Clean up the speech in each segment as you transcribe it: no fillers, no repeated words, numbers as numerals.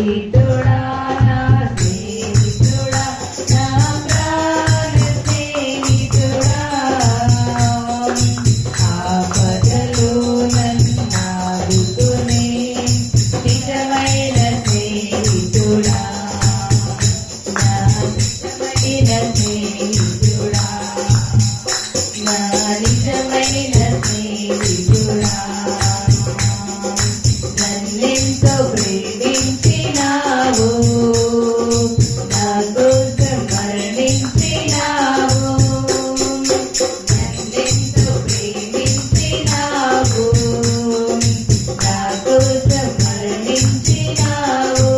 స్నేహితుడా నా స్నేహితుడా నా ప్రాణ స్నేహితుడా ఆపదలో నన్నాదుకునే నిజమైన స్నేహితుడా నా నిజమైన స్నేహితుడా నా నిజమైన స్నేహితుడా నన్నెంతో ప్రేమించినావు నా కోసం మరణించినావు నన్నెంతో ప్రేమించినావు నా కోసం మరణించినావు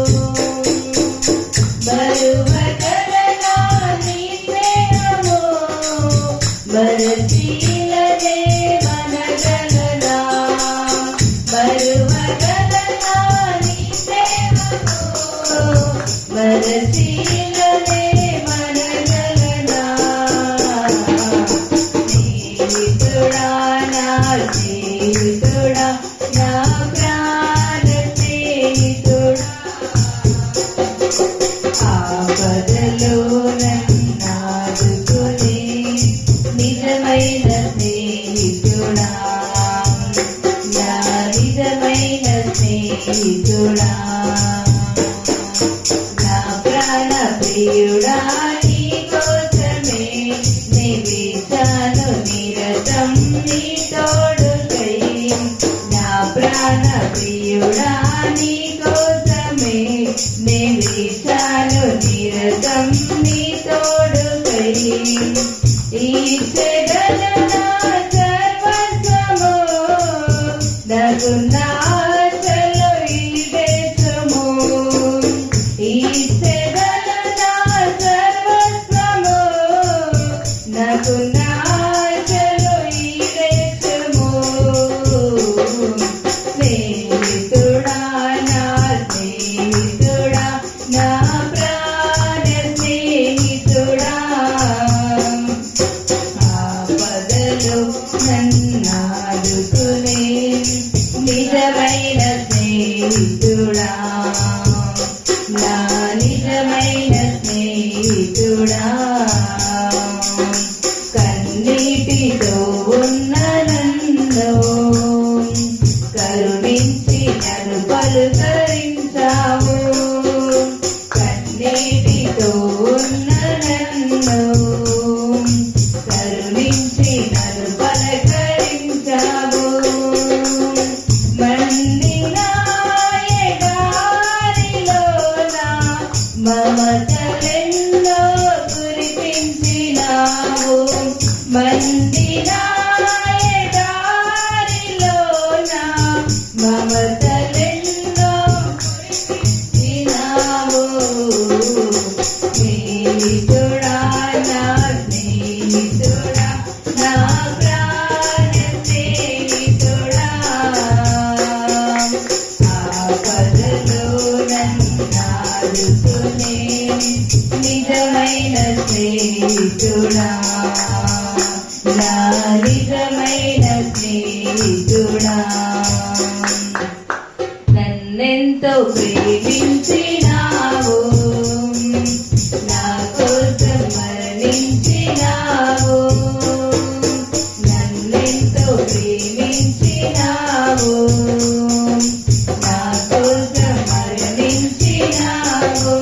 మరువగలనా నీ స్నేహము మరచిలనే మనగలనా మరువగలనా నీ స్నేహము మరచిలనే మనగలనా స్నేహితుడా నా స్నేహితుడా నా ప్రాణ స్నేహితుడా ఆపదలో నన్నాదుకునే నిజమైన స్నేహితుడా నా నిజమైన స్నేహితుడా నా ప్రాణ ప్రియుడా నీ కోసమే నివేశాను నిరతం నీ తోడుకై నా ప్రాణ ప్రియుడా నీ కోసమే నివేశాను నిరతం నీ తోడుకై ఈశ్వరనా సర్వస్వము నగునాచలో ఈదేశము ఈశ్వరనా సర్వస్వము నగునాచలో ఈదేశము స్నేహితుడా నా స్నేహితుడా నా ప్రాణ స్నేహితుడా ఆపదలో నన్నాదుకునే నిజమైన స్నేహితుడా నా నిజమైన స్నేహితుడా కన్నీటితో ఉన్న నన్ను కరుణించి నన్ను పలుకరించావు కన్నీటితో ఉన్న నన్ను కరుణించి నన్ను పలకరించావు మండిన ఎడారిలోన మమతలెన్నో కురిపించినావు మండిన ఎడారిలోన మమతలెన్నో కురిపించినావు స్నేహితుడా నా స్నేహితుడా నా ప్రాణ స్నేహితుడా ఆపదలో నన్నాదుకునే నిజమైన స్నేహితుడా నా నిజమైన స్నేహితుడా నన్నెంతో ప్రేమించినావు నా కోసం మరణించినావు నన్నెంతో ప్రేమించినావు నా కోసం మరణించినావు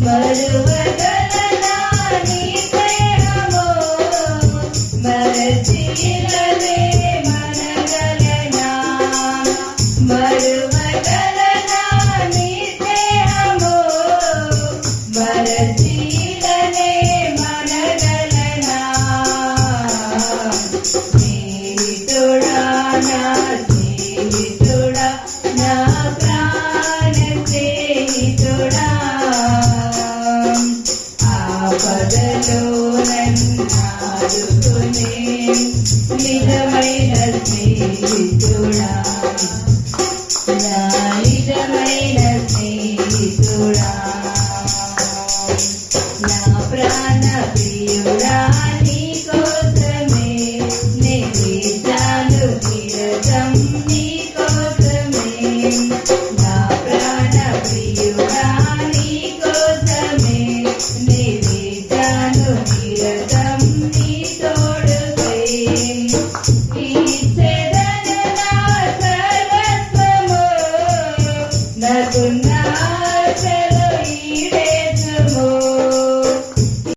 మరువగలనా నీ స్నేహము మరచిలనే మనగలనా మరువగలనా నీ స్నేహము మరచిలనే మనగలనా స్నేహితుడా నా స్నేహితుడా నా ప్రాణ స్నేహితుడా ఆపదలో నన్నాదుకునే నిజమైన స్నేహితుడా నా నిజమైన స్నేహితుడా నా ప్రాణ ప్రియుడా నీ కోసమే నివేశాను నిరతం నీ కోసమే నా ప్రాణ ఇచ్చెదను నా సర్వస్వము నాకున్న ఆశలు